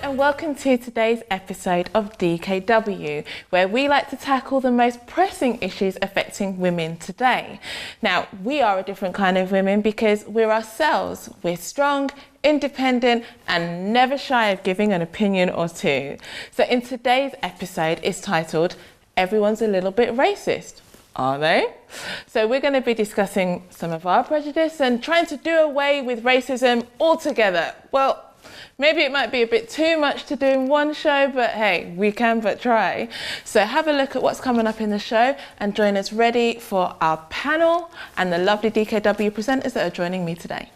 and welcome to today's episode of DKW, where we like to tackle the most pressing issues affecting women today. Now, we are a different kind of women because we're ourselves. We're strong, independent, and never shy of giving an opinion or two. So in today's episode, it's titled, Everyone's a Little Bit Racist. Are they? So we're going to be discussing some of our prejudice and trying to do away with racism altogether. Well, maybe it might be a bit too much to do in one show, but hey, we can but try. So have a look at what's coming up in the show and join us ready for our panel and the lovely DKW presenters that are joining me today.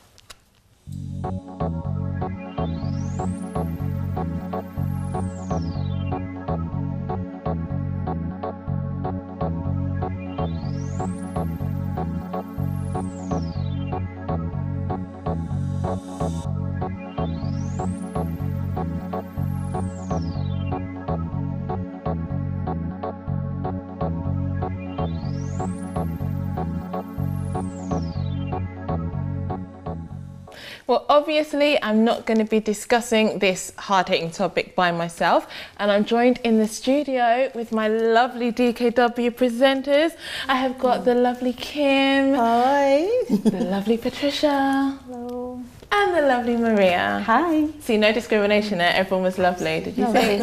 Well, obviously, I'm not going to be discussing this hard-hitting topic by myself, and I'm joined in the studio with my lovely DKW presenters. I have got the lovely Kim. Hi. The lovely Patricia. Hello. And the lovely Maria. Hi. See, no discrimination there. Everyone was lovely. Did you see?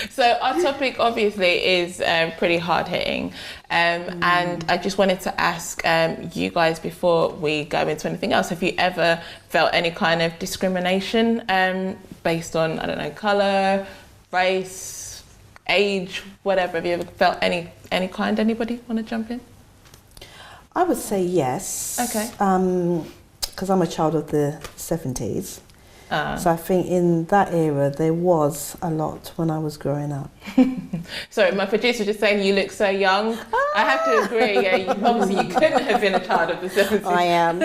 So our topic obviously is pretty hard-hitting. And I just wanted to ask you guys before we go into anything else, have you ever felt any kind of discrimination based on, I don't know, colour, race, age, whatever? Have you ever felt any kind? Anybody want to jump in? I would say yes. Okay. Because I'm a child of the 70s. So I think in that era there was a lot when I was growing up. Sorry, my producer was just saying you look so young. I have to agree, yeah, obviously you couldn't have been a child of the 70s. I am.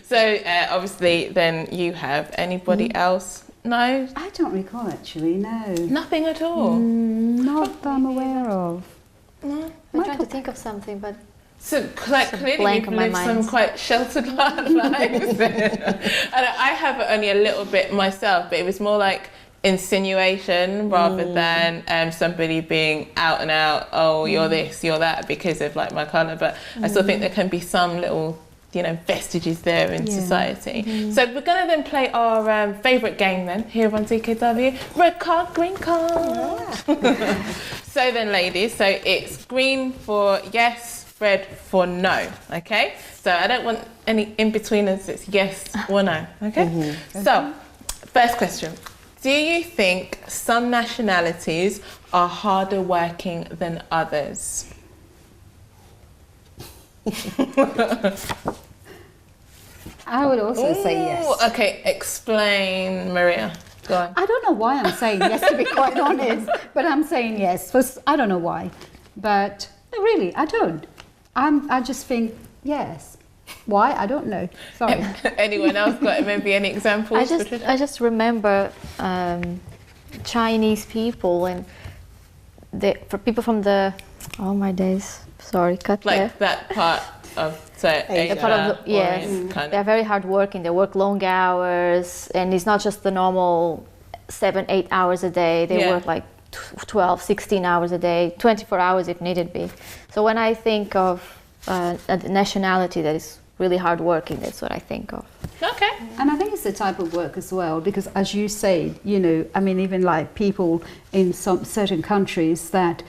So obviously then you have. Anybody else? No? I don't recall actually, no. Nothing at all? Not that I'm aware of. No? I'm trying to think of something, but So like, clearly blank you've on my lived some mind. quite sheltered lives. And I have only a little bit myself, but it was more like insinuation rather than somebody being out and out, oh, you're this, you're that, because of like my colour. But I still think there can be some little, you know, vestiges there in society. So we're going to then play our favourite game then here on DKW, red card, green card. So then ladies, so it's green for yes, red for no, okay? So I don't want any in-betweeners, it's yes or no, okay? So, first question. Do you think some nationalities are harder working than others? I would also say yes. Ooh, okay, explain, Maria. Go on. I don't know why I'm saying yes, to be quite honest, but I'm saying yes. I don't know why, but no, really, I don't. I just think yes. Why? I don't know. Sorry. Anyone else got maybe any examples? I just remember Chinese people and for people from the my days. Sorry, cut there. Like that part of Asia, The part of the, yes, kind they're of. very hard working. They work long hours, and it's not just the normal 7-8 hours a day. They work like 12, 16 hours a day, 24 hours if needed be. So when I think of a nationality that is really hard working, that's what I think of. Okay. And I think it's the type of work as well, because as you say, you know, I mean, even like people in some certain countries that,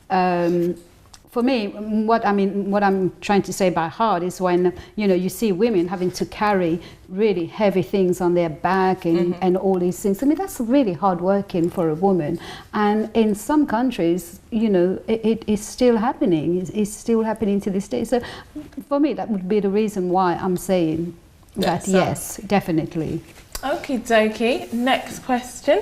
for me, what I'm trying to say by hard is when, you know, you see women having to carry really heavy things on their back and all these things. I mean, that's really hard working for a woman. And in some countries, you know, it is still happening. It's still happening to this day. So for me, that would be the reason why I'm saying that yes, definitely. Okie dokie. Next question.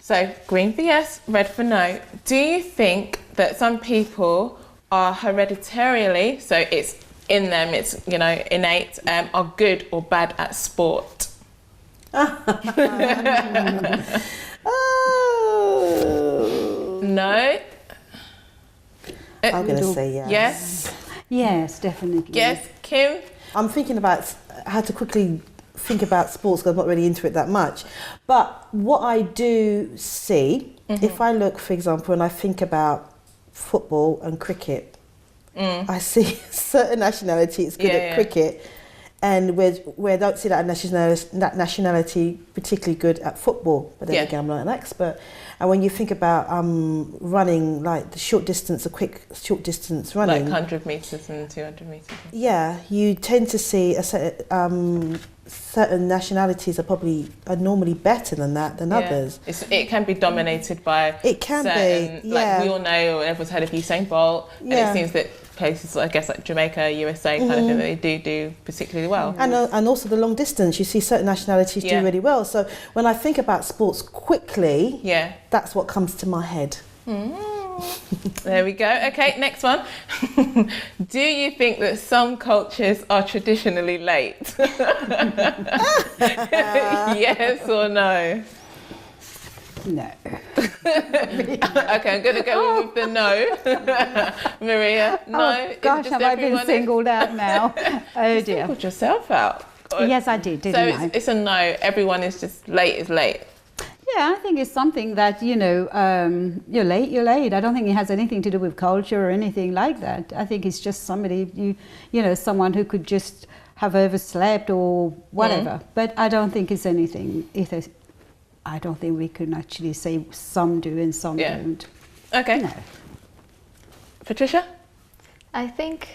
So green for yes, red for no. Do you think that some people are hereditarily, so it's in them, it's, you know, innate, are good or bad at sport? No? I'm going to say yes. Yes? Yes, definitely. Yes, Kim? I'm thinking about how to quickly think about sports because I'm not really into it that much. But what I do see, if I look, for example, and I think about football and cricket, I see certain nationalities good at cricket, and where I don't see that nationality particularly good at football. But then again, I'm not an expert. And when you think about running, like the short distance running, like 100 meters and 200 meters. Yeah, you tend to see certain nationalities are normally better than others. It can be dominated by certain, like we all know, everyone's heard of Usain Bolt, and it seems that places, I guess, like Jamaica, USA, kind of thing, that they do particularly well. And also the long distance, you see certain nationalities do really well. So when I think about sports quickly, that's what comes to my head. There we go. Okay, next one. Do you think that some cultures are traditionally late? Yes or no? No. Okay, I'm going to go with the no. Maria, no. Oh, gosh, have I been singled out now? Oh dear. You singled yourself out. God. Yes, I did, didn't I? So it's a no. Everyone is just late is late. Yeah, I think it's something that, you're late. I don't think it has anything to do with culture or anything like that. I think it's just somebody, someone who could just have overslept or whatever. But I don't think it's anything. I don't think we can actually say some do and some don't. Okay. No. Patricia? I think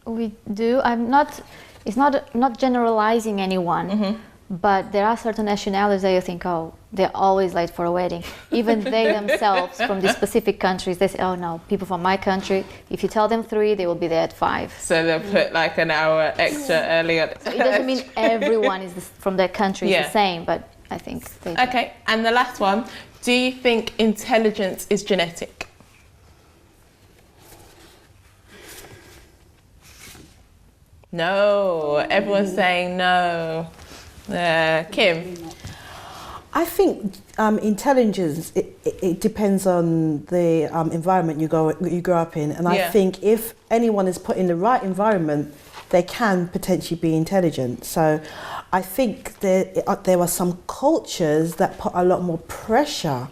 we do. It's not generalizing anyone, but there are certain nationalities that you think, oh, they're always late for a wedding. Even they themselves from these specific countries, they say, oh no, people from my country, if you tell them 3, they will be there at 5. So they'll put like an hour extra earlier. So it doesn't mean everyone is from their country is the same, but I think they do. Okay, and the last one, do you think intelligence is genetic? No, everyone's saying no. Kim? I think intelligence, it depends on the environment you grow up in. And I think if anyone is put in the right environment, they can potentially be intelligent. So I think there are some cultures that put a lot more pressure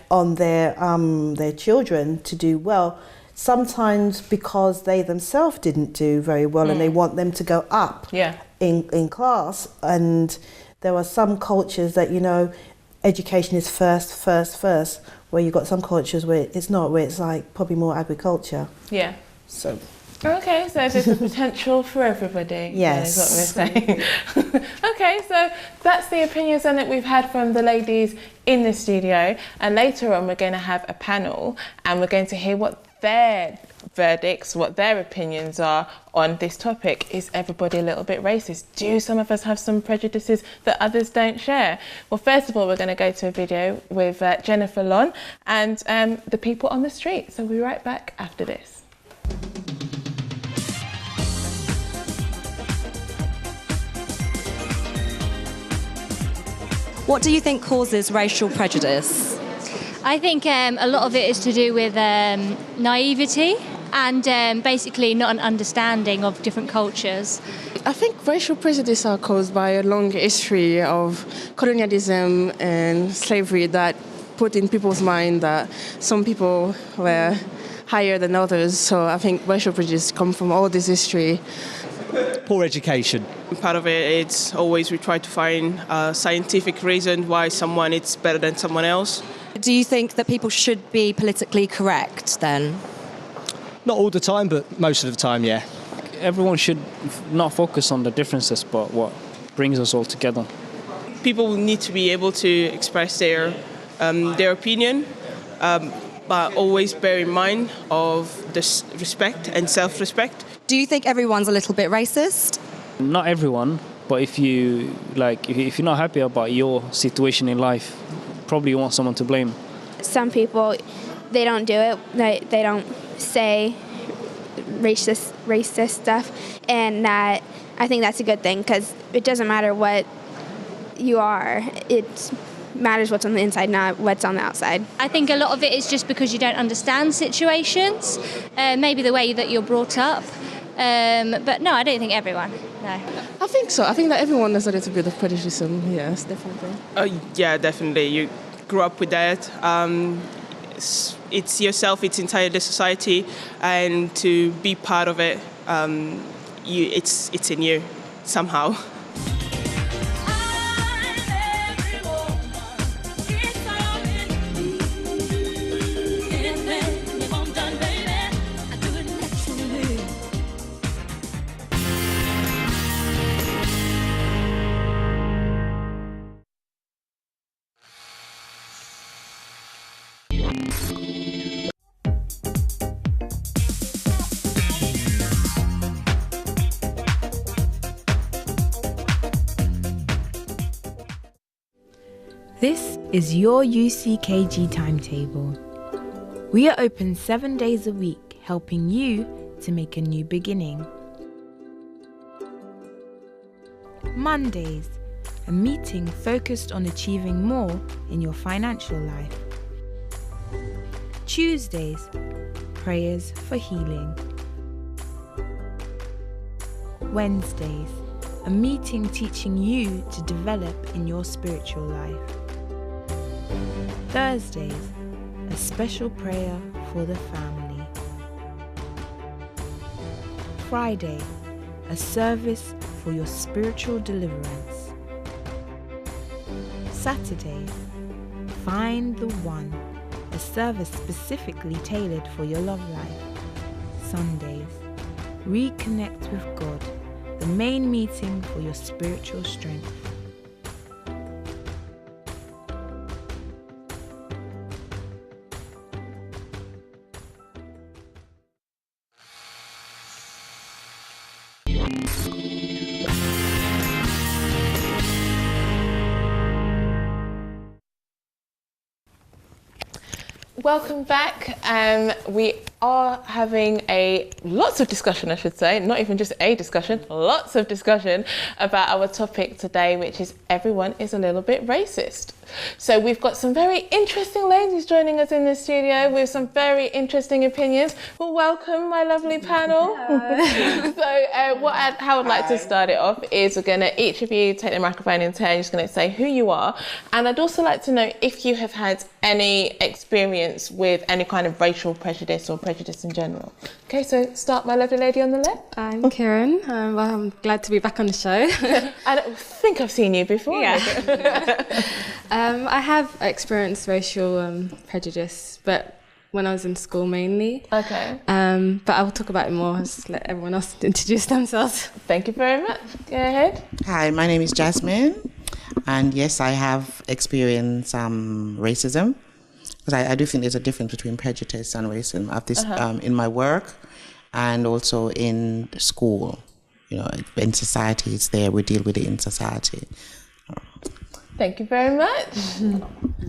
on their children to do well. Sometimes because they themselves didn't do very well and they want them to go up in class. And there are some cultures that, education is first, where you've got some cultures where it's not, where it's like probably more agriculture. Yeah. So. Okay, so there's a potential for everybody. Yes. Is what we're saying. Okay, so that's the opinions then that we've had from the ladies in the studio. And later on, we're going to have a panel and we're going to hear what their verdicts, what their opinions are on this topic. Is everybody a little bit racist? Do some of us have some prejudices that others don't share? Well, first of all, we're going to go to a video with Jennifer Lon and the people on the street. So we'll be right back after this. What do you think causes racial prejudice? I think a lot of it is to do with naivety and basically not an understanding of different cultures. I think racial prejudice are caused by a long history of colonialism and slavery that put in people's mind that some people were higher than others. So I think racial prejudice come from all this history. Poor education. Part of it, it's always we try to find a scientific reason why someone is better than someone else. Do you think that people should be politically correct then? Not all the time, but most of the time, yeah. Everyone should not focus on the differences, but what brings us all together. People need to be able to express their opinion, but always bear in mind of this respect and self-respect. Do you think everyone's a little bit racist? Not everyone, but if you're not happy about your situation in life, probably you want someone to blame. Some people, they don't do it. They don't say racist stuff, and I think that's a good thing because it doesn't matter what you are. It matters what's on the inside, not what's on the outside. I think a lot of it is just because you don't understand situations, maybe the way that you're brought up. But no, I don't think everyone. No. I think so. I think that everyone has a little bit of prejudice. Yes, definitely. Yeah, definitely. You grew up with that. It's yourself. It's entirely society, and to be part of it, it's in you somehow. This is your UCKG timetable. We are open 7 days a week, helping you to make a new beginning. Mondays, a meeting focused on achieving more in your financial life. Tuesdays, prayers for healing. Wednesdays, a meeting teaching you to develop in your spiritual life. Thursdays, a special prayer for the family. Friday, a service for your spiritual deliverance. Saturdays, Find the One, a service specifically tailored for your love life. Sundays, Reconnect with God, the main meeting for your spiritual strength. Welcome back. We are having lots of discussion, I should say, not even just a discussion, lots of discussion about our topic today, which is everyone is a little bit racist. So we've got some very interesting ladies joining us in the studio with some very interesting opinions. Well, welcome, my lovely panel. How I'd like to start it off is we're going to, each of you, take the microphone in turn. You're just going to say who you are. And I'd also like to know if you have had any experience with any kind of racial prejudice or prejudice in general. Okay, so start, my lovely lady on the left. I'm Karen. I'm glad to be back on the show. I think I've seen you before. Yeah. I have experienced racial prejudice, but when I was in school mainly. Okay. But I will talk about it more. Just let everyone else introduce themselves. Thank you very much. Go ahead. Hi, my name is Jasmine, and yes, I have experienced racism. Because I do think there's a difference between prejudice and racism. I've this in my work and also in school. You know, in society, it's there. We deal with it in society. Thank you very much.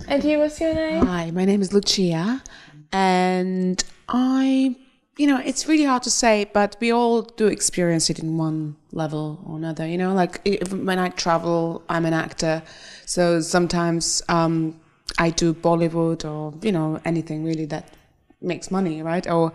And you, what's your name? Hi, my name is Lucia, and it's really hard to say, but we all do experience it in one level or another, like when I travel, I'm an actor, so sometimes I do Bollywood or, anything really that makes money, right? Or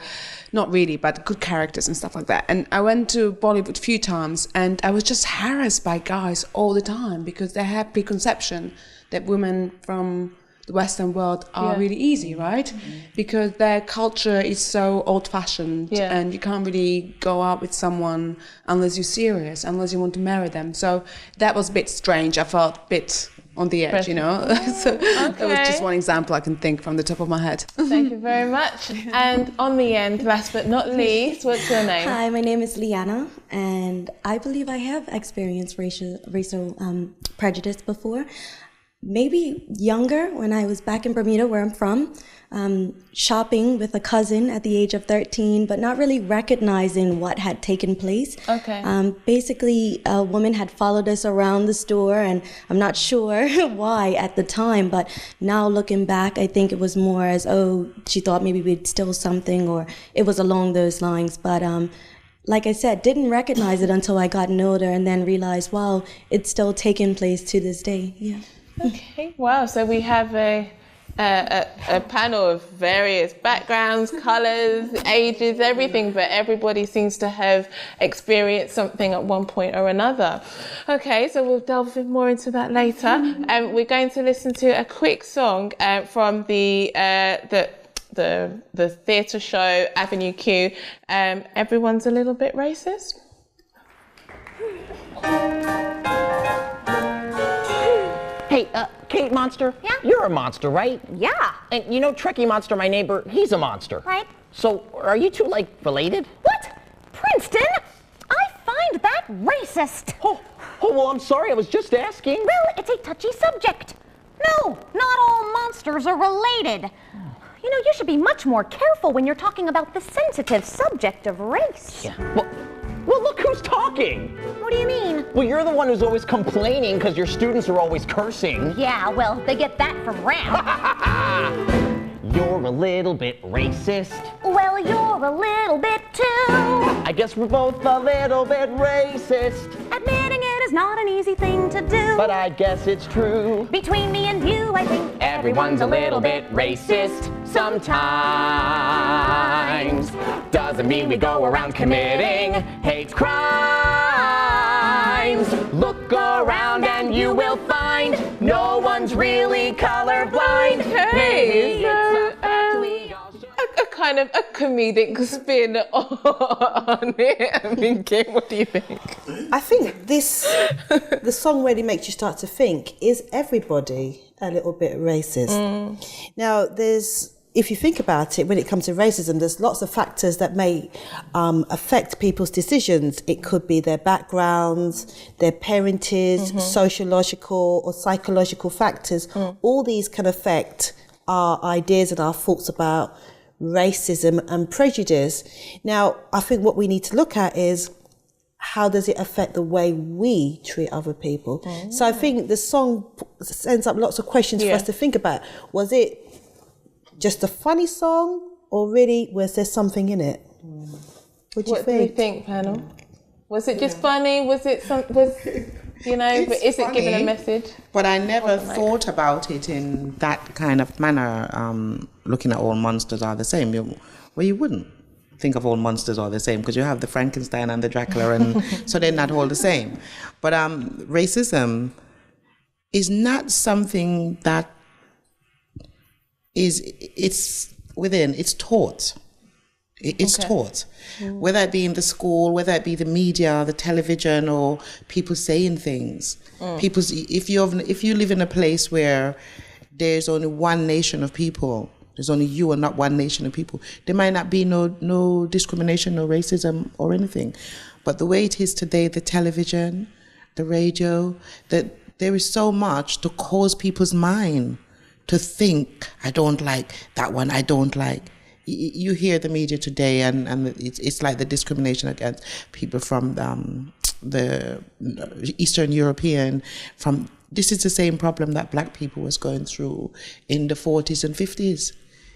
not really, but good characters and stuff like that. And I went to Bollywood a few times and I was just harassed by guys all the time because they have preconception that women from the Western world are really easy, right? Mm-hmm. Because their culture is so old-fashioned and you can't really go out with someone unless you're serious, unless you want to marry them. So that was a bit strange. I felt a bit on the edge, So that was just one example I can think from the top of my head. Thank you very much. And on the end, last but not least, what's your name? Hi, my name is Liana, and I believe I have experienced racial prejudice before. Maybe younger, when I was back in Bermuda, where I'm from, shopping with a cousin at the age of 13, but not really recognizing what had taken place. Okay. Basically, a woman had followed us around the store, and I'm not sure why at the time, but now looking back, I think it was more as, she thought maybe we'd steal something, or it was along those lines. But like I said, didn't recognize it until I got older, and then realized, wow, it's still taking place to this day. Yeah. Okay, wow. So we have a a panel of various backgrounds, colours, ages, everything, but everybody seems to have experienced something at one point or another. Okay, so we'll delve more into that later. We're going to listen to a quick song from the theatre show Avenue Q. Everyone's a little bit racist. Hey, Kate Monster? Yeah? You're a monster, right? Yeah. And you know Trekkie Monster, my neighbor, he's a monster. Right. So, are you two, like, related? What? Princeton? I find that racist. Oh, well, I'm sorry, I was just asking. Well, it's a touchy subject. No, not all monsters are related. You know, you should be much more careful when you're talking about the sensitive subject of race. Yeah. Well, look who's talking. What do you mean? Well, you're the one who's always complaining because your students are always cursing. Yeah, well, they get that from Ram. You're a little bit racist. Well, you're a little bit too. I guess we're both a little bit racist. Admitting it is not an easy thing to do. But I guess it's true. Between me and you, I think everyone's a little bit racist sometimes. Doesn't mean we go around committing hate crimes. Look around and you will find no one's really colorblind. Okay, a kind of a comedic spin on it. I mean, Kim, what do you think? I think the song really makes you start to think, is everybody a little bit racist? Now, if you think about it, when it comes to racism, there's lots of factors that may affect people's decisions. It could be their backgrounds, their parentage, sociological or psychological factors. All these can affect our ideas and our thoughts about racism and prejudice. Now, I think what we need to look at is, how does it affect the way we treat other people? So I think the song sends up lots of questions for us to think about. Was it just a funny song, or really was there something in it? What do you think, panel? Was it just funny? Was it but is it giving a message? But I never thought about it in that kind of manner, looking at all monsters are the same. Well, you wouldn't think of all monsters are the same, because you have the Frankenstein and the Dracula, and so they're not all the same. But racism is not something that it's taught. It's taught, whether it be in the school, whether it be the media, the television, or people saying things. If you live in a place where there's only one nation of people, there's only you and not one nation of people, there might not be no discrimination, no racism or anything. But the way it is today, the television, the radio, that there is so much to cause people's mind to think, I don't like that one, I don't like. You hear the media today, and it's like the discrimination against people from the Eastern European. This is the same problem that black people was going through in the 40s and 50s.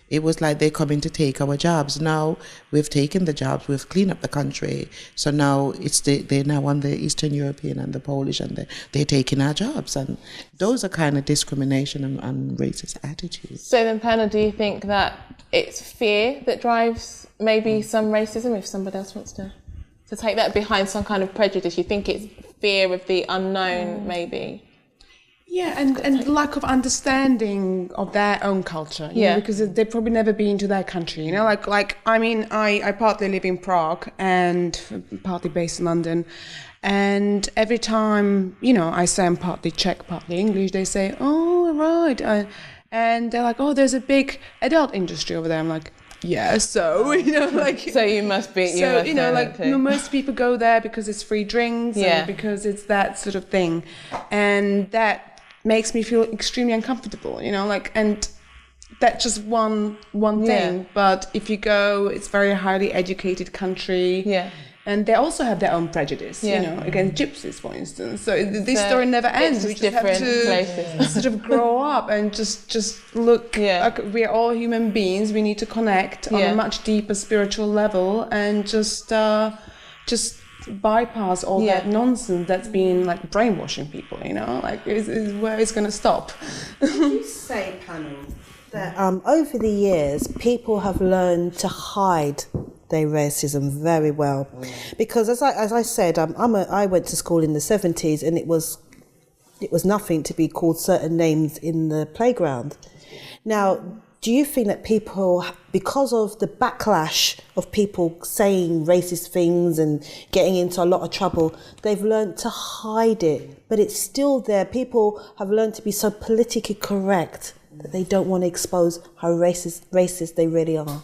It was like they're coming to take our jobs. Now we've taken the jobs, we've cleaned up the country. So now they're now on the Eastern European and the Polish, and they're taking our jobs. And those are kind of discrimination and racist attitudes. So then, panel, do you think that it's fear that drives maybe some racism, if somebody else wants to take that behind some kind of prejudice? You think it's fear of the unknown, maybe? Yeah, and lack of understanding of their own culture, you know, because they've probably never been to their country, you know, like I mean, I partly live in Prague and partly based in London, and every time, you know, I say I'm partly Czech, partly English, they say, oh, right, and they're like, oh, there's a big adult industry over there. I'm like, yeah, so, you know, like... So you must be... So, you know, like, most people go there because it's free drinks and because it's that sort of thing. And that makes me feel extremely uncomfortable, you know, like, and that's just one thing. But if you go, it's very highly educated country. Yeah. And they also have their own prejudice, you know, against gypsies, for instance. So this story never ends. We just have to sort of grow up and just look. Like, we're all human beings. We need to connect on a much deeper spiritual level, and just bypass all that nonsense that's been like brainwashing people. You know, like is where it's going to stop. Would you say, panel, that over the years, people have learned to hide their racism very well, because as I said, I went to school in the 70s, and it was nothing to be called certain names in the playground. Now, do you think that people, because of the backlash of people saying racist things and getting into a lot of trouble, they've learned to hide it, but it's still there? People have learned to be so politically correct that they don't want to expose how racist they really are.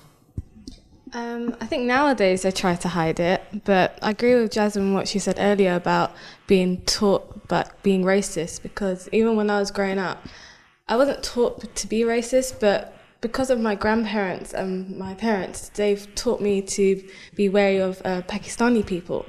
I think nowadays they try to hide it, but I agree with Jasmine what she said earlier about being taught but being racist, because even when I was growing up, I wasn't taught to be racist, but because of my grandparents and my parents, they've taught me to be wary of Pakistani people.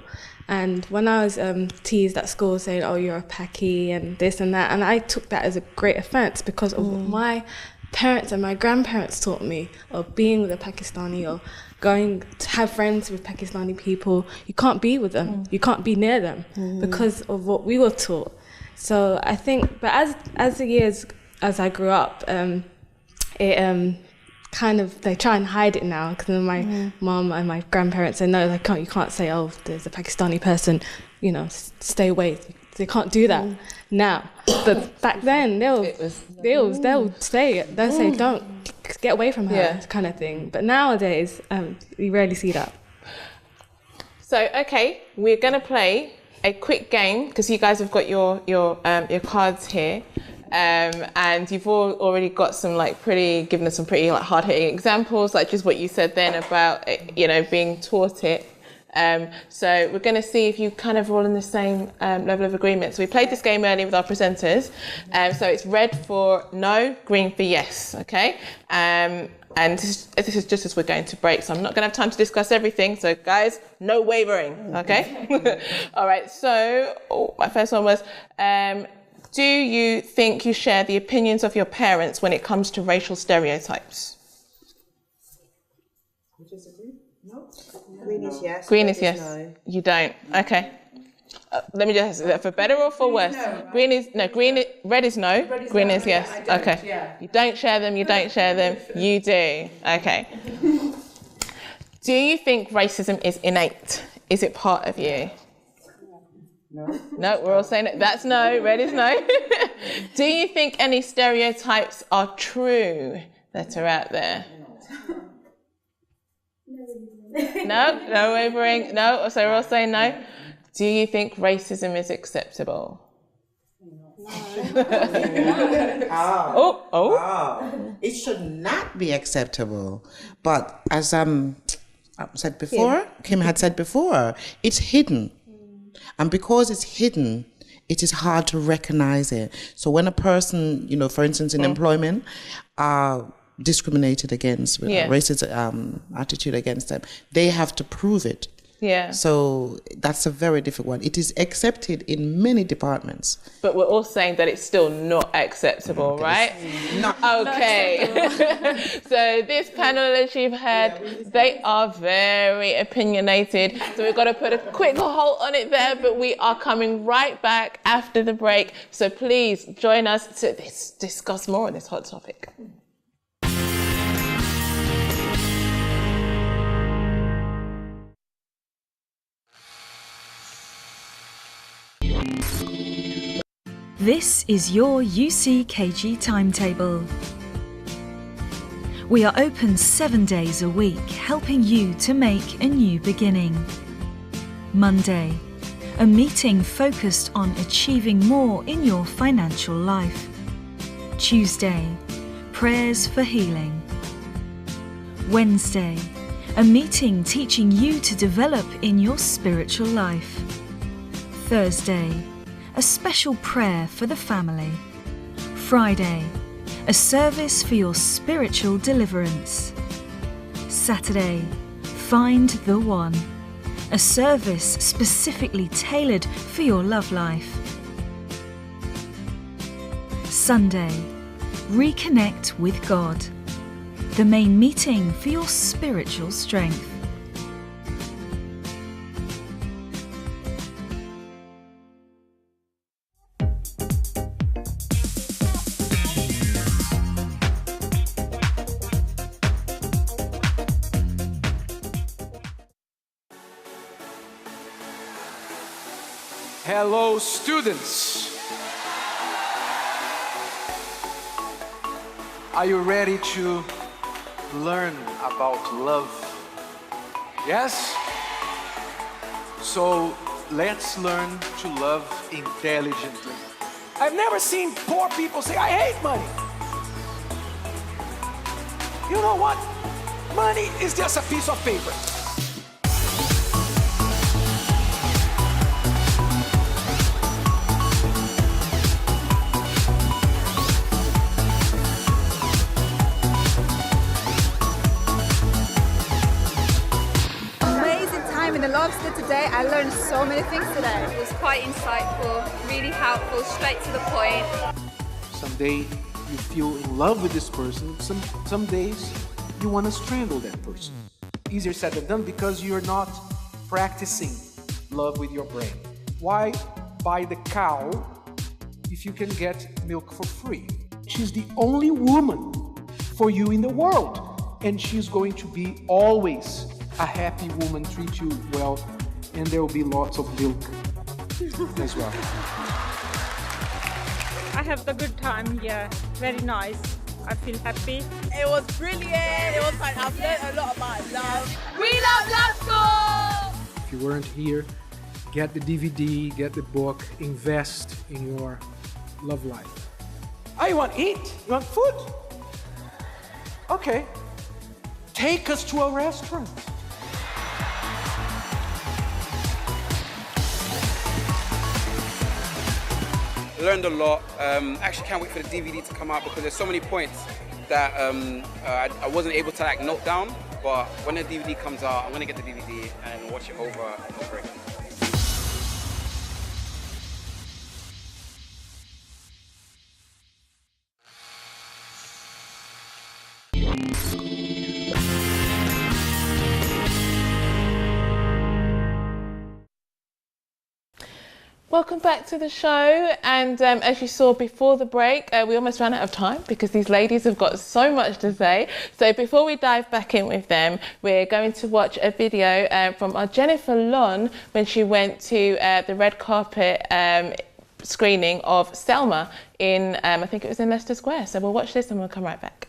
And when I was teased at school saying, oh, you're a Paki and this and that, and I took that as a great offense because of what my parents and my grandparents taught me of being with a Pakistani or going to have friends with Pakistani people. You can't be with them, you can't be near them because of what we were taught. So I think, but as the years, as I grew up, it kind of, they try and hide it now, because my mom and my grandparents say, no, you can't say, oh, there's a Pakistani person, stay away. They can't do that now. But back then, they'll say, don't, get away from her, kind of thing. But nowadays, you rarely see that. So, okay, we're going to play a quick game, because you guys have got your cards here. And you've all already got some given us some pretty hard-hitting examples, like just what you said then about, being taught it. So we're going to see if you kind of all in the same level of agreement. So we played this game earlier with our presenters. So it's red for no, green for yes, okay? And this is just as we're going to break, so I'm not going to have time to discuss everything. So guys, no wavering, okay? All right, so my first one was, do you think you share the opinions of your parents when it comes to racial stereotypes? No. Green is yes. Green is yes. No. You don't. Okay. Let me just, is that for better or for worse? No, green is no. Red is no. Green is yes. Okay. Yeah. You don't share them. You don't share them. You do. Okay. Do you think racism is innate? Is it part of you? No, we're all saying it. That's no. Red is no. Do you think any stereotypes are true that are out there? No wavering. No. So we're all saying no. Do you think racism is acceptable? It should not be acceptable. But as said before, Kim had said before, it's hidden. And because it's hidden, it is hard to recognize it. So when a person, for instance, in employment, are discriminated against, with a racist attitude against them, they have to prove it. Yeah. So that's a very difficult one. It is accepted in many departments. But we're all saying that it's still not acceptable, right? Okay. So this panel that you've heard, they are very opinionated. So we've got to put a quick halt on it there, but we are coming right back after the break. So please join us to discuss more on this hot topic. This is your UCKG timetable. We are open 7 days a week, helping you to make a new beginning. Monday, a meeting focused on achieving more in your financial life. Tuesday, prayers for healing. Wednesday, a meeting teaching you to develop in your spiritual life. Thursday, a special prayer for the family. Friday, a service for your spiritual deliverance. Saturday, Find the One, a service specifically tailored for your love life. Sunday, Reconnect with God, the main meeting for your spiritual strength. Hello, students. Are you ready to learn about love? Yes? So let's learn to love intelligently. I've never seen poor people say, I hate money. You know what? Money is just a piece of paper. In the lobster today, I learned so many things today. It was quite insightful, really helpful, straight to the point. Someday you feel in love with this person. Some days you want to strangle that person. Easier said than done because you're not practicing love with your brain. Why buy the cow if you can get milk for free? She's the only woman for you in the world, and she's going to be always a happy woman, treat you well, and there will be lots of milk as well. I have the good time here. Very nice. I feel happy. It was brilliant. It was fun. I've learned a lot about love. We love Love School! If you weren't here, get the DVD, get the book, invest in your love life. Oh, you want to eat? You want food? Okay. Take us to a restaurant. Learned a lot. Actually can't wait for the DVD to come out because there's so many points that I wasn't able to like note down. But when the DVD comes out, I'm gonna get the DVD and watch it over and over again. Welcome back to the show, and as you saw before the break, we almost ran out of time because these ladies have got so much to say. So before we dive back in with them, we're going to watch a video from our Jennifer Lon when she went to the red carpet screening of Selma in, I think it was in Leicester Square. So we'll watch this and we'll come right back.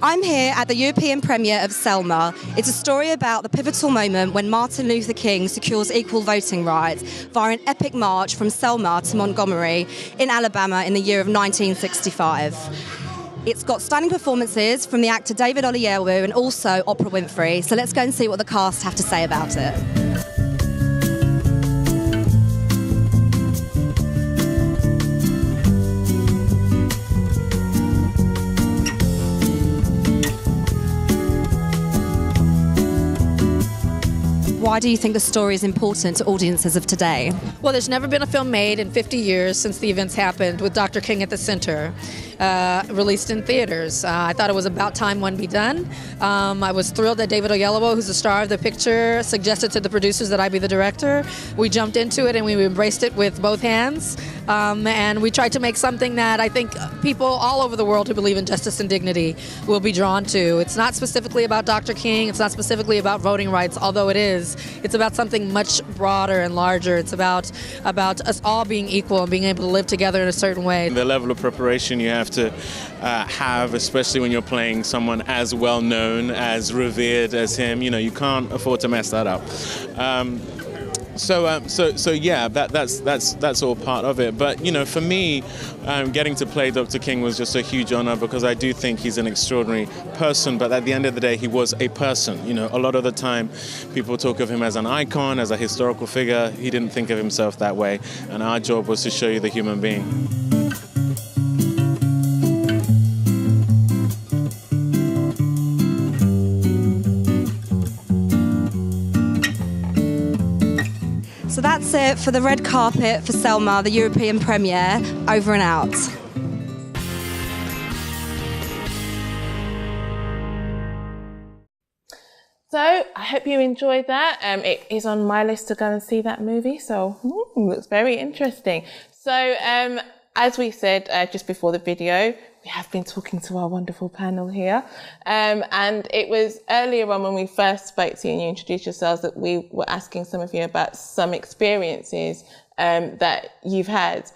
I'm here at the European premiere of Selma. It's a story about the pivotal moment when Martin Luther King secures equal voting rights via an epic march from Selma to Montgomery in Alabama in the year of 1965. It's got stunning performances from the actor David Oyelowo and also Oprah Winfrey. So let's go and see what the cast have to say about it. Why do you think the story is important to audiences of today? Well, there's never been a film made in 50 years since the events happened with Dr. King at the center, released in theaters. I thought it was about time one be done. I was thrilled that David Oyelowo, who's the star of the picture, suggested to the producers that I be the director. We jumped into it and we embraced it with both hands. And we tried to make something that I think people all over the world who believe in justice and dignity will be drawn to. It's not specifically about Dr. King. It's not specifically about voting rights, although it is. It's about something much broader and larger. It's about us all being equal and being able to live together in a certain way. The level of preparation you have to have, especially when you're playing someone as well known, as revered as him, you can't afford to mess that up. So yeah, that's all part of it. But for me, getting to play Dr. King was just a huge honor because I do think he's an extraordinary person. But at the end of the day, he was a person. A lot of the time, people talk of him as an icon, as a historical figure. He didn't think of himself that way, and our job was to show you the human being. So that's it for the red carpet for Selma, the European premiere. Over and out. So I hope you enjoyed that. It is on my list to go and see that movie, so looks very interesting. So as we said just before the video, we have been talking to our wonderful panel here. And it was earlier on when we first spoke to you and you introduced yourselves that we were asking some of you about some experiences that you've had.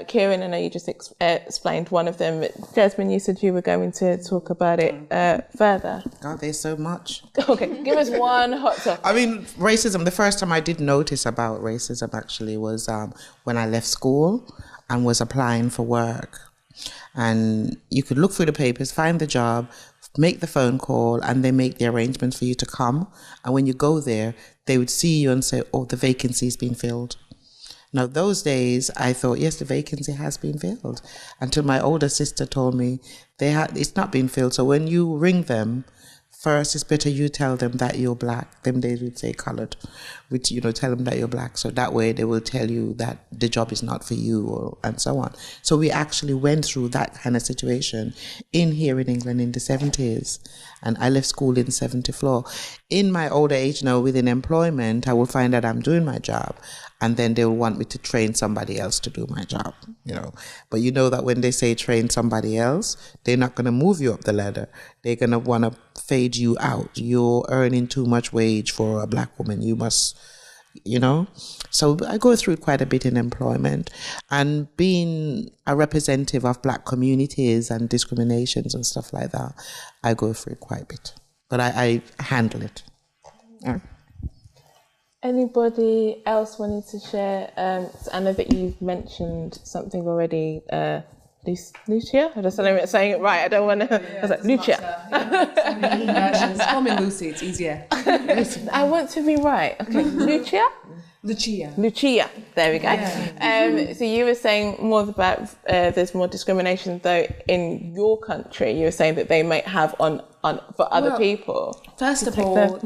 Kieran, I know you just explained one of them. Jasmine, you said you were going to talk about it further. God, there's so much. Okay, give us one hot topic. I mean, racism, the first time I did notice about racism actually was when I left school and was applying for work. And you could look through the papers, find the job, make the phone call, and they make the arrangements for you to come. And when you go there, they would see you and say, oh, the vacancy's been filled. Now, those days, I thought, yes, the vacancy has been filled. Until my older sister told me it's not been filled. So when you ring them, first, it's better you tell them that you're black. Them days would say colored, which, tell them that you're black. So that way they will tell you that the job is not for you and so on. So we actually went through that kind of situation here in England in the 70s. And I left school in 74. In my older age now, within employment, I will find that I'm doing my job. And then they'll want me to train somebody else to do my job, But you know that when they say train somebody else, they're not going to move you up the ladder. They're going to want to fade you out. You're earning too much wage for a black woman. You must, So I go through quite a bit in employment. And being a representative of black communities and discriminations and stuff like that, I go through quite a bit. But I handle it. Yeah. Anybody else wanting to share? I know that you've mentioned something already. Lucia? I just don't know if I'm saying it right. I don't want to. I was like, Lucia. Call me Lucy, it's easier. I want to be right. Okay, Lucia? Lucia. There we go. Yeah. So you were saying more about there's more discrimination though in your country. You were saying that they might have on for other people. First of all,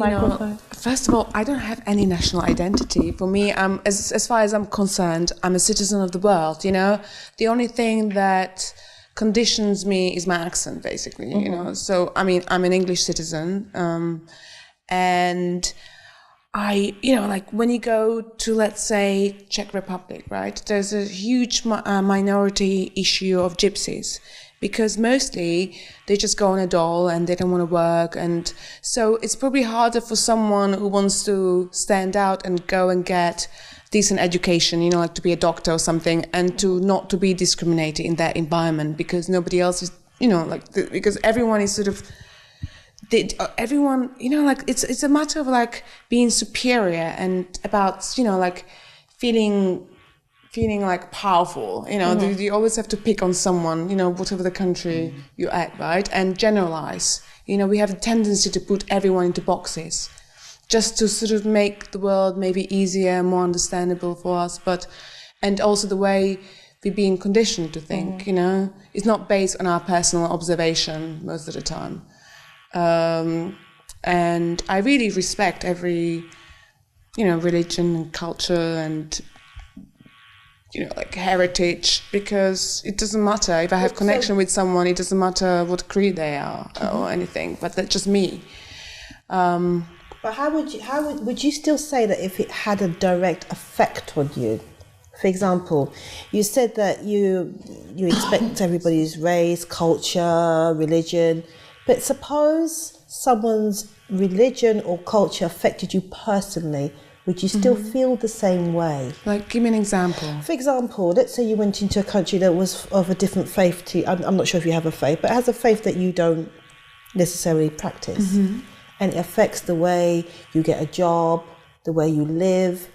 I don't have any national identity. For me, as far as I'm concerned, I'm a citizen of the world. The only thing that conditions me is my accent, basically. So I mean, I'm an English citizen, and I, when you go to, let's say, Czech Republic, right? There's a huge minority issue of gypsies. Because mostly they just go on a dole and they don't want to work. And so it's probably harder for someone who wants to stand out and go and get decent education, like to be a doctor or something, and to not to be discriminated in that environment because nobody else is, because everyone is sort of, everyone, it's a matter of being superior and about, feeling powerful, you always have to pick on someone, whatever the country you're at, right? And generalize. We have a tendency to put everyone into boxes just to sort of make the world maybe easier, more understandable for us. And also the way we're being conditioned to think, it's not based on our personal observation most of the time. And I really respect every, religion and culture and heritage, because it doesn't matter if I have connection with someone, it doesn't matter what creed they are or anything, but that's just me. But would you still say that if it had a direct effect on you? For example, you said that you expect everybody's race, culture, religion, but suppose someone's religion or culture affected you personally. Would you still feel the same way? Give me an example. For example, let's say you went into a country that was of a different faith to you. I'm not sure if you have a faith, but it has a faith that you don't necessarily practice. And it affects the way you get a job, the way you live.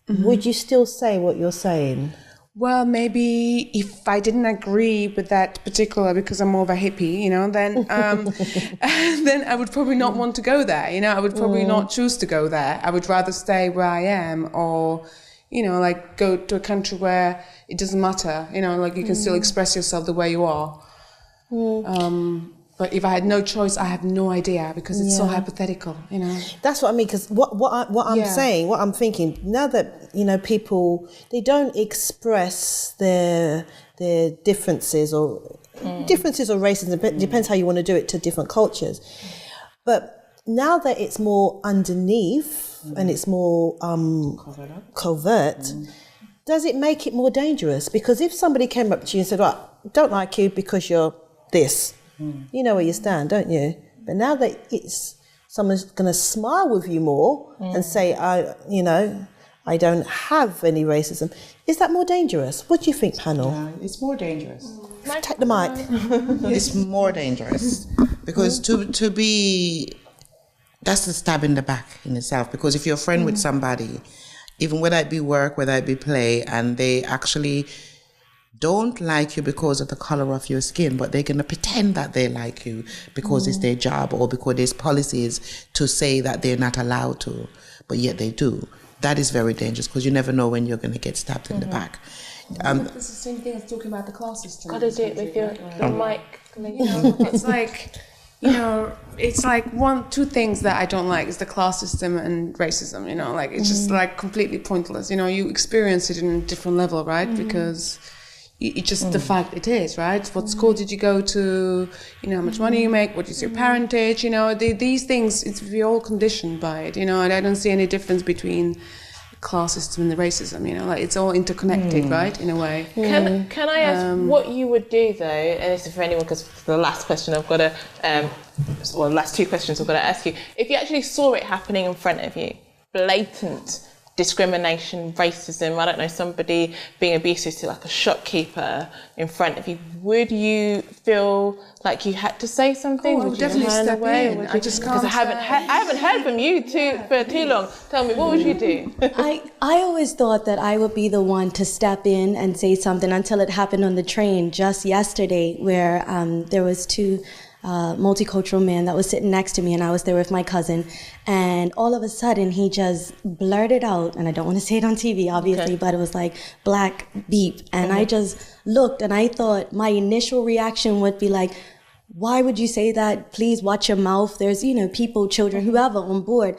Would you still say what you're saying? Well, maybe if I didn't agree with that particular, because I'm more of a hippie, then then I would probably not want to go there. I would probably not choose to go there. I would rather stay where I am, or go to a country where it doesn't matter. You can still express yourself the way you are. But if I had no choice, I have no idea, because it's so hypothetical, That's what I mean, because what I'm saying, what I'm thinking, now that, people, they don't express their differences or races, it depends how you want to do it, to different cultures. But now that it's more underneath and it's more covert, does it make it more dangerous? Because if somebody came up to you and said, right, don't like you because you're this, you know where you stand, don't you? But now that it's someone's going to smile with you more and say, I don't have any racism, is that more dangerous? What do you think, panel? It's more dangerous. Take the mic. It's more dangerous because to be, that's the stab in the back in itself. Because if you're a friend with somebody, even whether it be work, whether it be play, and they actually don't like you because of the color of your skin, but they're going to pretend that they like you because it's their job or because there's policies to say that they're not allowed to, but yet they do. That is very dangerous because you never know when you're going to get stabbed in the back. It's the same thing as talking about the class system. Gotta do it with your mic. You know, it's like, it's like two things that I don't like is the class system and racism, like it's just like completely pointless. You experience it in a different level, right? Because it's just the fact it is, right? What school did you go to? How much money you make? What is your parentage? These things, we're all conditioned by it, and I don't see any difference between the class system and the racism, like it's all interconnected, right, in a way. Can I ask what you would do though, and this is for anyone because the last question I've got to, last two questions I've got to ask you. If you actually saw it happening in front of you, blatant discrimination, racism, I don't know, somebody being abusive to like a shopkeeper in front of you, would you feel like you had to say something? I would definitely step in. I just can't. Because I haven't heard from you for too long. Tell me, what would you do? I always thought that I would be the one to step in and say something until it happened on the train just yesterday where there was two multicultural man that was sitting next to me and I was there with my cousin, and all of a sudden he just blurted out, and I don't want to say it on TV obviously, but it was like black beep, and I just looked and I thought my initial reaction would be like, why would you say that? Please watch your mouth. There's people, children, whoever on board.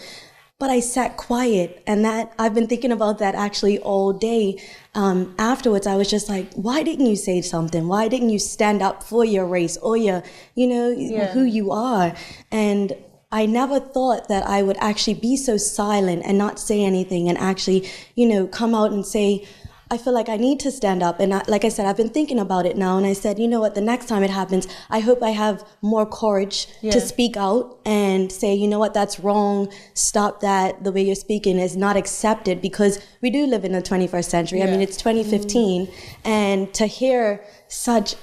But I sat quiet, and that I've been thinking about that actually all day. Afterwards, I was just like, why didn't you say something? Why didn't you stand up for your race or your, who you are? And I never thought that I would actually be so silent and not say anything and actually, come out and say, I feel like I need to stand up. And like I said, I've been thinking about it now. And I said, you know what, the next time it happens, I hope I have more courage to speak out and say, you know what, that's wrong. Stop that. The way you're speaking is not accepted, because we do live in the 21st century. I mean, it's 2015. And to hear such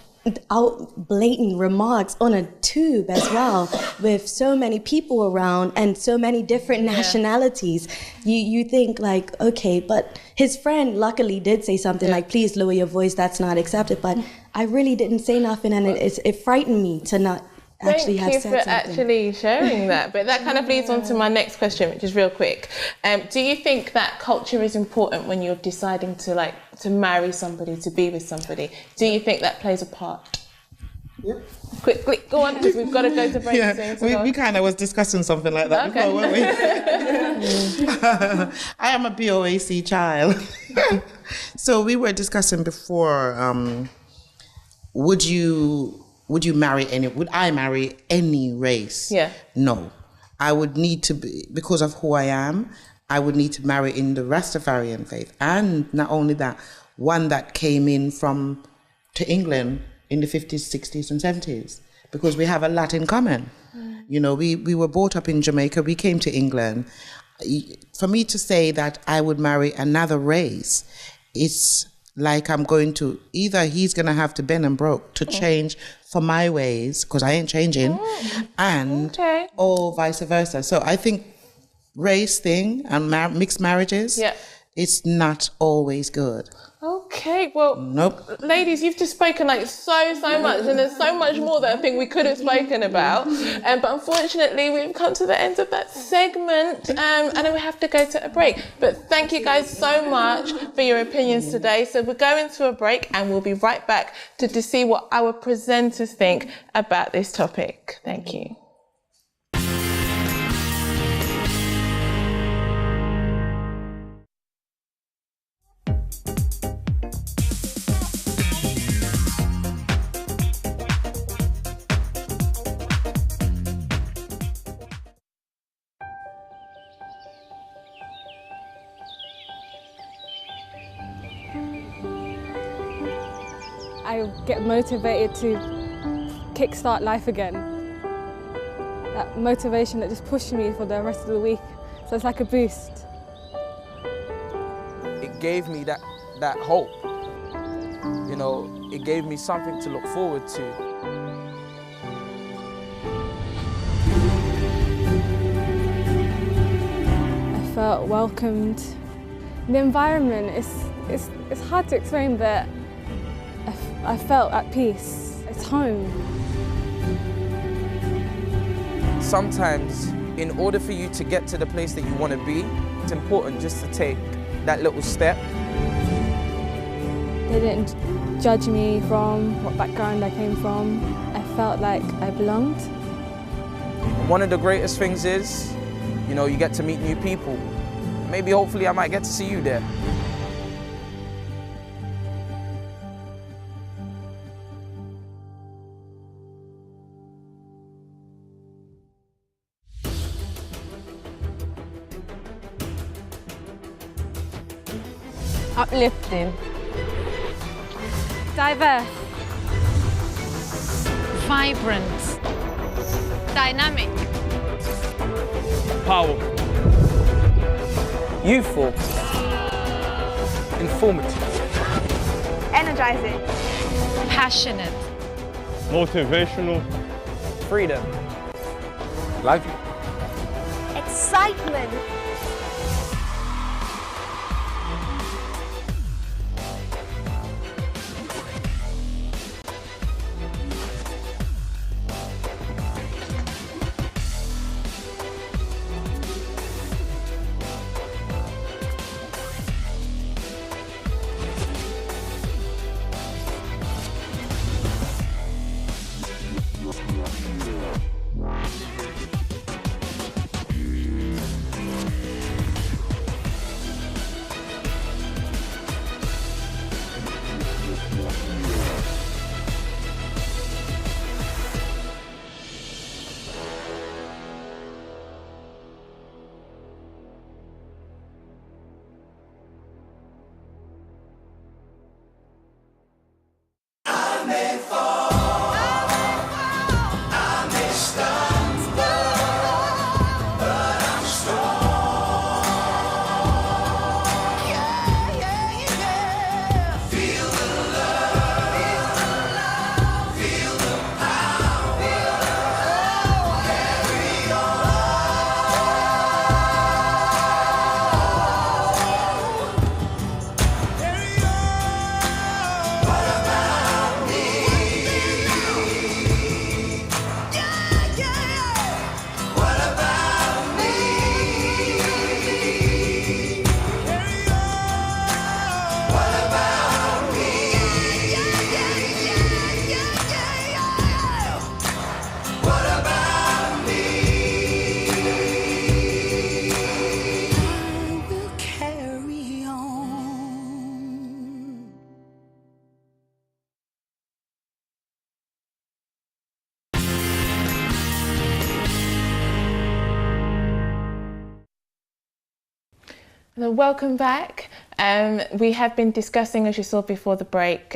out blatant remarks on a tube as well, with so many people around and so many different nationalities, you think like, okay, but his friend luckily did say something like, please lower your voice, that's not accepted. But I really didn't say nothing, and it frightened me to not actually have said something. Thank you for actually sharing that. But that kind of leads on to my next question, which is real quick. Do you think that culture is important when you're deciding to marry somebody, to be with somebody? Do you think that plays a part? Yep. Quickly, go on, because we've got to go to break soon. So we kind of was discussing something like that before, weren't we? I am a BOAC child. So we were discussing before, would I marry any race? Yeah. No. I would need to be, because of who I am, I would need to marry in the Rastafarian faith. And not only that, one that came in to England in the 50s, 60s and 70s, because we have a lot in common. We were brought up in Jamaica, we came to England. For me to say that I would marry another race, it's like I'm going to, either he's going to have to bend and broke to change for my ways, because I ain't changing, or vice versa. So I think race thing and mixed marriages, it's not always good. Okay, well, ladies, you've just spoken so much, and there's so much more that I think we could have spoken about. But unfortunately, we've come to the end of that segment, and then we have to go to a break. But thank you guys so much for your opinions today. So we're going to a break, and we'll be right back to see what our presenters think about this topic. Thank you. I get motivated to kickstart life again. That motivation that just pushed me for the rest of the week. So it's like a boost. It gave me that hope. You know, it gave me something to look forward to. I felt welcomed. The environment, it's hard to explain, but I felt at peace. It's home. Sometimes, in order for you to get to the place that you want to be, it's important just to take that little step. They didn't judge me from what background I came from. I felt like I belonged. One of the greatest things is, you know, you get to meet new people. Maybe, hopefully, I might get to see you there. Uplifting. Diverse. Vibrant. Dynamic. Powerful. Youthful. Informative. Energizing. Passionate. Motivational. Freedom. Lively. Excitement. Welcome back. We have been discussing, as you saw before the break,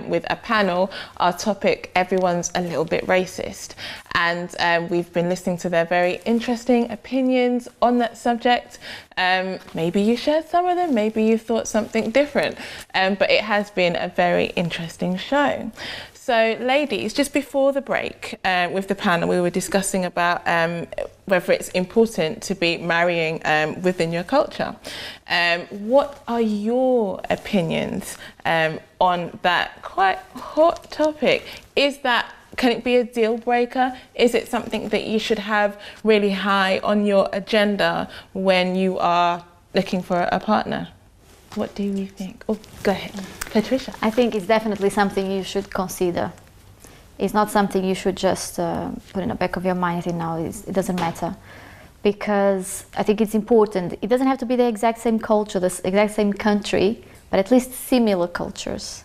with a panel, our topic, everyone's a little bit racist. And we've been listening to their very interesting opinions on that subject. Maybe you shared some of them, maybe you thought something different, but it has been a very interesting show. So ladies, just before the break with the panel, we were discussing about whether it's important to be marrying within your culture. What are your opinions on that quite hot topic? Can it be a deal breaker? Is it something that you should have really high on your agenda when you are looking for a partner? What do you think? Oh, go ahead. Patricia. I think it's definitely something you should consider. It's not something you should just put in the back of your mind and think, no, it doesn't matter. Because I think it's important. It doesn't have to be the exact same culture, the exact same country, but at least similar cultures,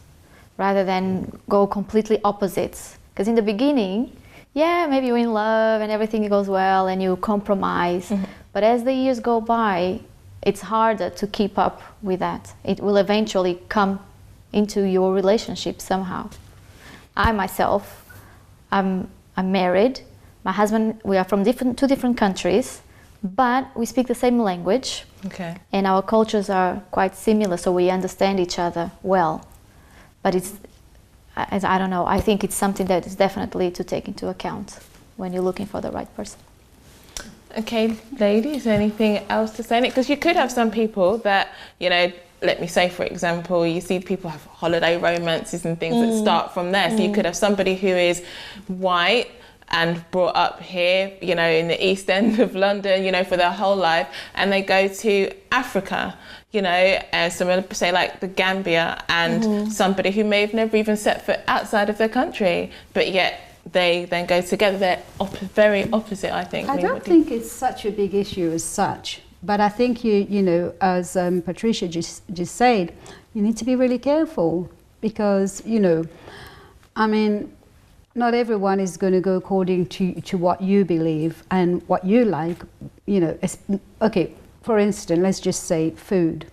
rather than go completely opposites. Because in the beginning, yeah, maybe you're in love and everything goes well and you compromise. Mm-hmm. But as the years go by, it's harder to keep up with that. It will eventually come into your relationship somehow. I myself, I'm married. My husband, we are from two different countries, but we speak the same language. Okay. And our cultures are quite similar, so we understand each other well. But I don't know, I think it's something that is definitely to take into account when you're looking for the right person. Okay, ladies, anything else to say? Because you could have some people that, you know, let me say, for example, you see people have holiday romances and things that start from there. So you could have somebody who is white and brought up here, you know, in the East End of London, you know, for their whole life, and they go to Africa, you know, and someone say like the Gambia, and somebody who may have never even set foot outside of their country, but yet they then go together. They're very opposite, I think. I don't think it's such a big issue as such, but I think you know, as Patricia just said, you need to be really careful because, you know, I mean, not everyone is going to go according to what you believe and what you like, you know. Okay, for instance, let's just say food.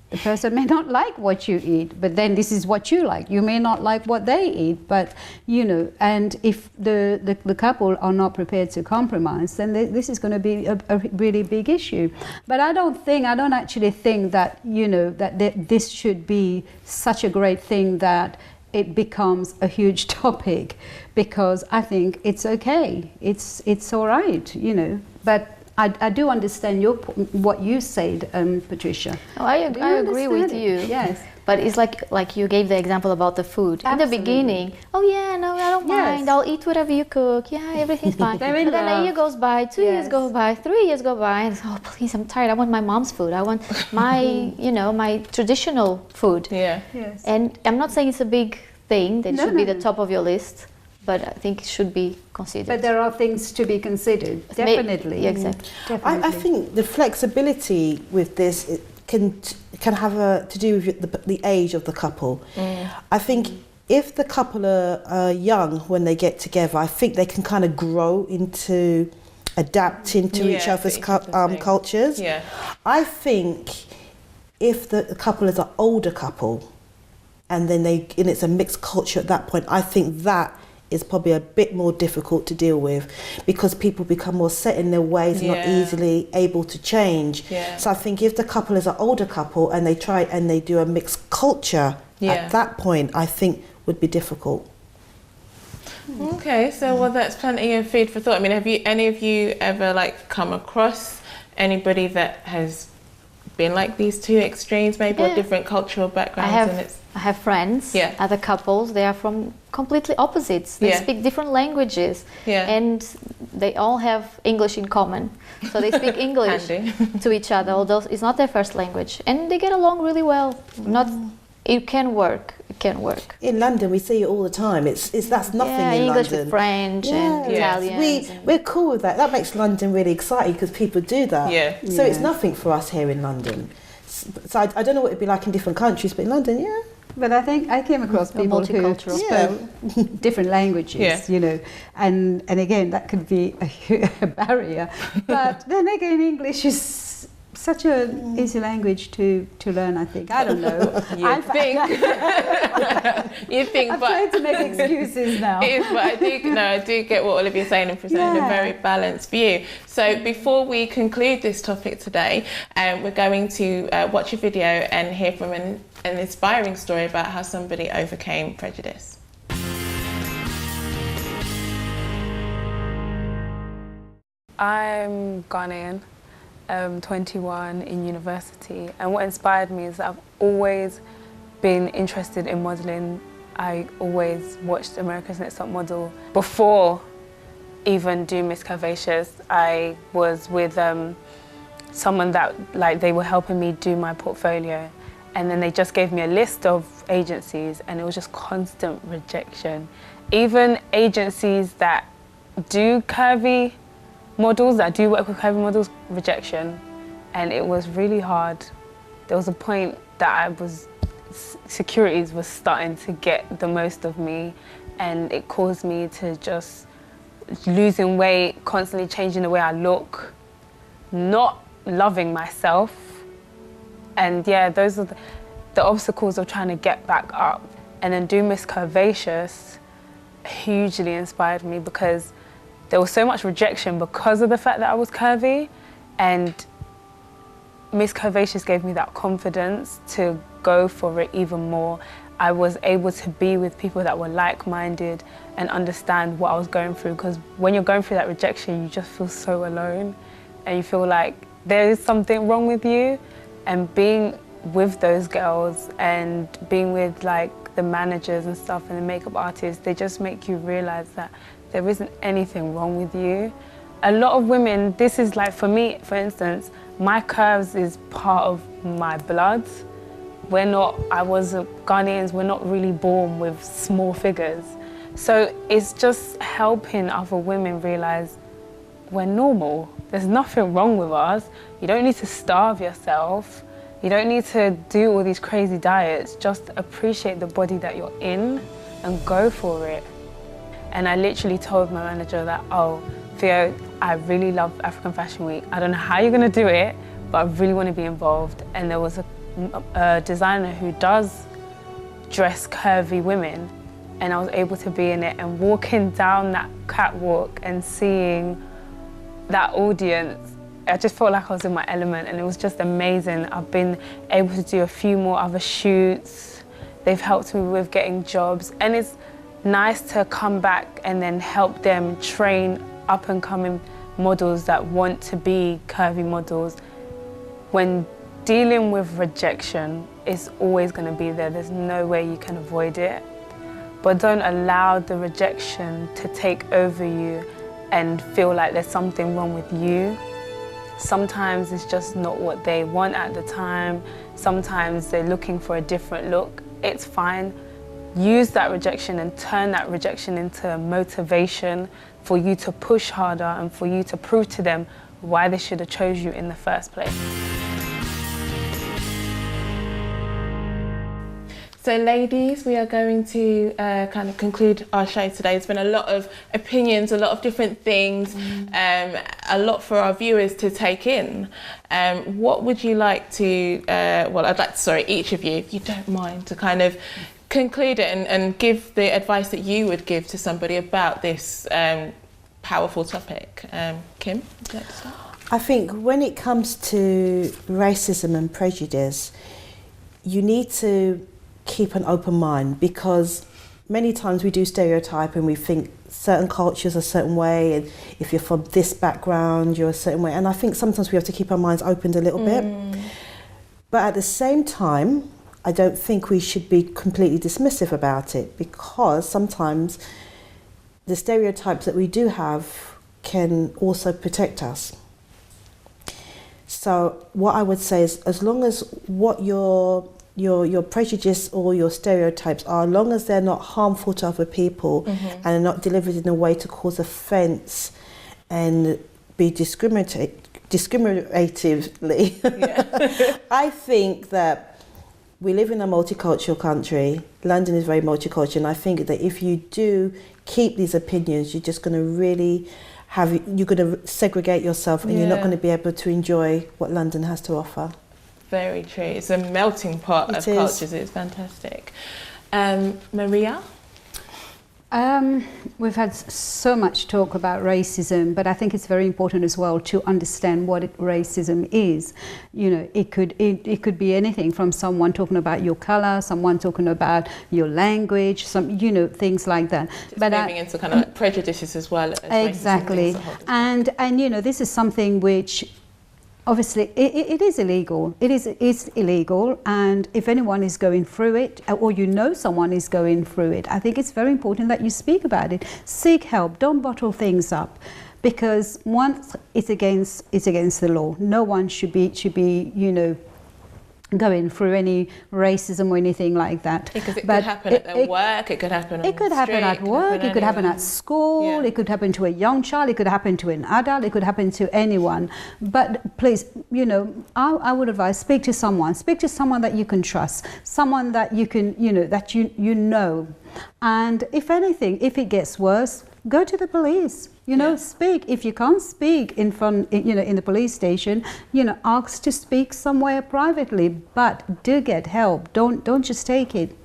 The person may not like what you eat, but then this is what you like. You may not like what they eat, but, you know, and if the couple are not prepared to compromise, then this is going to be a really big issue. But I don't actually think that, you know, that this should be such a great thing that it becomes a huge topic, because I think it's okay. It's all right, you know. But I do understand what you said, Patricia. Oh, I agree with you. Yes. But it's like you gave the example about the food. Absolutely. In the beginning, oh yeah, no, I don't mind. I'll eat whatever you cook. Yeah, everything's fine. They're And in then a love. year goes by, 2 years go by, 3 years go by, and oh please, I'm tired. I want my mom's food. I want my, you know, my traditional food. Yeah. Yes. And I'm not saying it's a big thing that it should be the top of your list, but I think it should be considered. But there are things to be considered, definitely. Yeah, exactly. I think the flexibility with this can have to do with the age of the couple. I think if the couple are young when they get together, I think they can kind of grow into adapting to each other's cultures. Yeah. I think if the couple is an older couple and then it's a mixed culture at that point, I think that is probably a bit more difficult to deal with because people become more set in their ways and not easily able to change. Yeah. So I think if the couple is an older couple and they do a mixed culture at that point, I think would be difficult. Okay, so well, that's plenty of food for thought. I mean, have any of you ever like come across anybody that has been like these two extremes, maybe, or different cultural backgrounds? I have friends, other couples, they are from completely opposites. They speak different languages and they all have English in common. So they speak English to each other, although it's not their first language. And they get along really well. It can work. It can work. In London, we see it all the time. That's nothing in English London. with French and Italian. We're cool with that. That makes London really exciting because people do that. So it's nothing for us here in London. So I don't know what it'd be like in different countries, but in London, But I think I came across people who spoke different languages, you know, and again, that could be a barrier. But then again, English is such an easy language to learn, I think. I don't know. You think, I'm but trying to make excuses now. It is, but I do get what Olivia's saying and presenting a very balanced view. So before we conclude this topic today, we're going to watch a video and hear from an inspiring story about how somebody overcame prejudice. I'm Ghanaian. 21 in university, and what inspired me is that I've always been interested in modelling. I always watched America's Next Top Model. Before even doing Miss Curvaceous, I was with someone that they were helping me do my portfolio, and then they just gave me a list of agencies and it was just constant rejection. Even agencies that do curvy models, that do work with curvy models, rejection. And it was really hard. There was a point that securities was starting to get the most of me, and it caused me to just losing weight, constantly changing the way I look, not loving myself. And those are the obstacles of trying to get back up. And then doing Miss Curvaceous hugely inspired me because there was so much rejection because of the fact that I was curvy, and Miss Curvaceous gave me that confidence to go for it even more. I was able to be with people that were like-minded and understand what I was going through, because when you're going through that rejection, you just feel so alone and you feel like there is something wrong with you. And being with those girls and being with like the managers and stuff and the makeup artists, they just make you realize that there isn't anything wrong with you. A lot of women, this is like, for me, for instance, my curves is part of my blood. We're not, Ghanaians, we're not really born with small figures. So it's just helping other women realize we're normal. There's nothing wrong with us. You don't need to starve yourself. You don't need to do all these crazy diets. Just appreciate the body that you're in and go for it. And I literally told my manager that, oh, Theo, I really love African Fashion Week. I don't know how you're gonna do it, but I really want to be involved. And there was a designer who does dress curvy women, and I was able to be in it, and walking down that catwalk and seeing that audience, I just felt like I was in my element, and it was just amazing. I've been able to do a few more other shoots. They've helped me with getting jobs, and it's nice to come back and then help them train up and coming models that want to be curvy models. When dealing with rejection, it's always going to be there. There's no way you can avoid it. But don't allow the rejection to take over you and feel like there's something wrong with you. Sometimes it's just not what they want at the time. Sometimes they're looking for a different look. It's fine. Use that rejection and turn that rejection into motivation for you to push harder and for you to prove to them why they should have chose you in the first place. So ladies, we are going to kind of conclude our show today. There's been a lot of opinions, a lot of different things, a lot for our viewers to take in. What would you like to, well, I'd like to, sorry, each of you, if you don't mind, to kind of conclude it and give the advice that you would give to somebody about this powerful topic. Kim, would you like to start? I think when it comes to racism and prejudice, you need to keep an open mind, because many times we do stereotype and we think certain cultures a certain way, and if you're from this background you're a certain way, and I think sometimes we have to keep our minds opened a little bit. But at the same time, I don't think we should be completely dismissive about it, because sometimes the stereotypes that we do have can also protect us. So what I would say is, as long as what your prejudice or your stereotypes are, as long as they're not harmful to other people and are not delivered in a way to cause offence and be discriminatively, I think that we live in a multicultural country. London is very multicultural, and I think that if you do keep these opinions, you're just going to really you're going to segregate yourself, and you're not going to be able to enjoy what London has to offer. Very true. It's a melting pot of cultures. It's fantastic. Maria? We've had so much talk about racism, but I think it's very important as well to understand what racism is. You know, it could be anything from someone talking about your color, someone talking about your language, things like that. But moving into kind of like prejudices as well. Exactly. And this is something which, obviously, it is illegal. It's illegal, and if anyone is going through it, or someone is going through it, I think it's very important that you speak about it. Seek help. Don't bottle things up, because once it's against the law. No one should be going through any racism or anything like that. Because it could happen at their work, it could happen on the street. It could happen at work, it could happen at school, it could happen to a young child, it could happen to an adult, it could happen to anyone. But please, I would advise, speak to someone that you can trust, someone that you can, that you know. And if anything, if it gets worse, go to the police. Speak. If you can't speak in front, in the police station, ask to speak somewhere privately. But do get help. Don't just take it.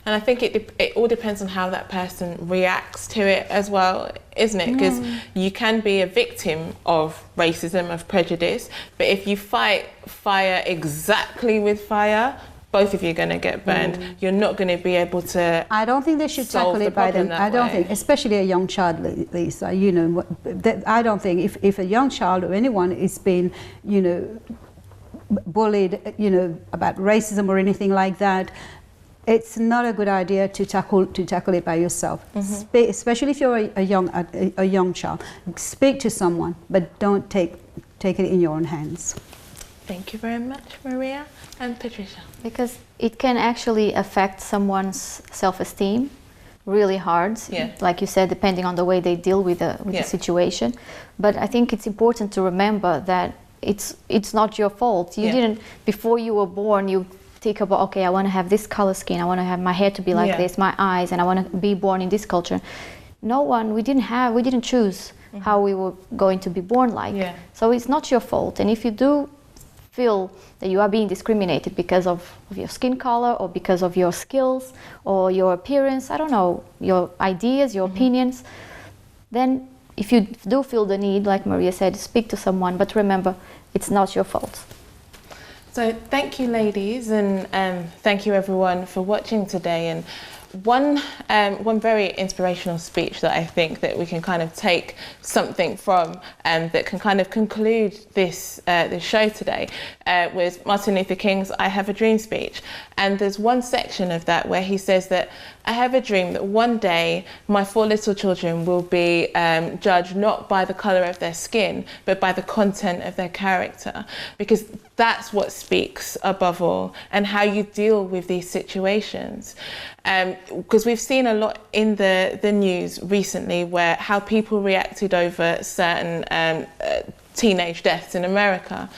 And I think it all depends on how that person reacts to it as well, isn't it? Because you can be a victim of racism, of prejudice, but if you fight fire exactly with fire, both of you are going to get burned. You're not going to be able to. I don't think they should tackle it by them. I don't think, especially a young child, Lisa. You know, I don't think if a young child or anyone is being, you know, bullied, you know, about racism or anything like that, it's not a good idea to tackle it by yourself. Especially if you're a young child. Speak to someone, but don't take it in your own hands. Thank you very much, Maria and Patricia. Because it can actually affect someone's self-esteem really hard. Yeah. Like you said, depending on the way they deal with the situation. But I think it's important to remember that it's not your fault. You didn't, before you were born, you think about, okay, I want to have this color skin, I want to have my hair to be like this, my eyes, and I want to be born in this culture. We didn't choose how we were going to be born like. So it's not your fault. And if you do feel that you are being discriminated because of your skin color or because of your skills or your appearance, I don't know, your ideas, your opinions, then if you do feel the need, like Maria said, speak to someone, but remember, it's not your fault. So thank you, ladies, and thank you everyone for watching today. And one very inspirational speech that I think that we can kind of take something from that can kind of conclude this show today was Martin Luther King's "I Have a Dream" speech. And there's one section of that where he says that I have a dream that one day my 4 little children will be judged not by the colour of their skin, but by the content of their character, because that's what speaks above all, and how you deal with these situations. Because we've seen a lot in the news recently where how people reacted over certain teenage deaths in America.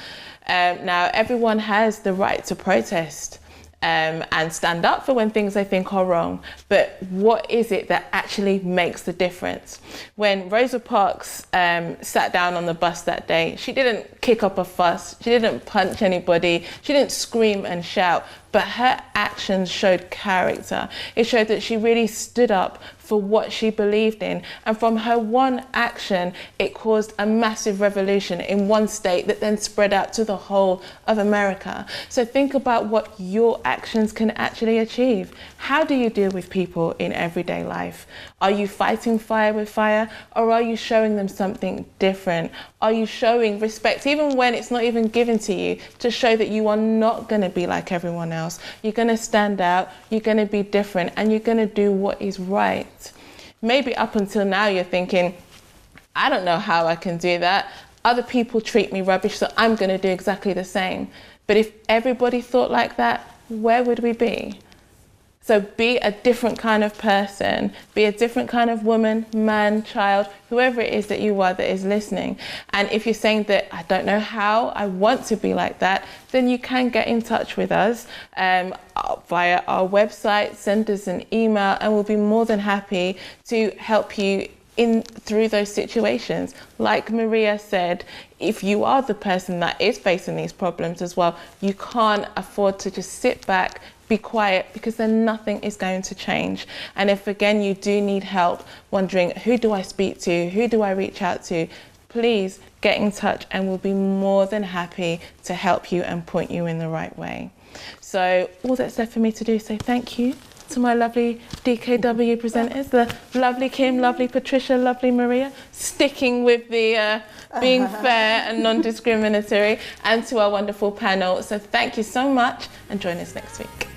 Now, everyone has the right to protest and stand up for when things they think are wrong, but what is it that actually makes the difference? When Rosa Parks sat down on the bus that day, she didn't kick up a fuss, she didn't punch anybody, she didn't scream and shout, but her actions showed character. It showed that she really stood up for what she believed in, and from her one action it caused a massive revolution in one state that then spread out to the whole of America. So think about what your actions can actually achieve. How do you deal with people in everyday life? Are you fighting fire with fire, or are you showing them something different? Are you showing respect even when it's not even given to you, to show that you are not going to be like everyone else? You're going to stand out, you're going to be different, and you're going to do what is right. Maybe up until now you're thinking, I don't know how I can do that. Other people treat me rubbish, so I'm going to do exactly the same. But if everybody thought like that, where would we be? So be a different kind of person, be a different kind of woman, man, child, whoever it is that you are that is listening. And if you're saying that I don't know how, I want to be like that, then you can get in touch with us via our website, send us an email, and we'll be more than happy to help you through those situations. Like Maria said, if you are the person that is facing these problems as well, you can't afford to just sit back, be quiet, because then nothing is going to change. And if again you do need help, wondering who do I speak to, who do I reach out to, please get in touch and we'll be more than happy to help you and point you in the right way. So all that's left for me to do is say thank you to my lovely DKW presenters, the lovely Kim, lovely Patricia, lovely Maria, sticking with the being fair and non-discriminatory, and to our wonderful panel. So thank you so much and join us next week.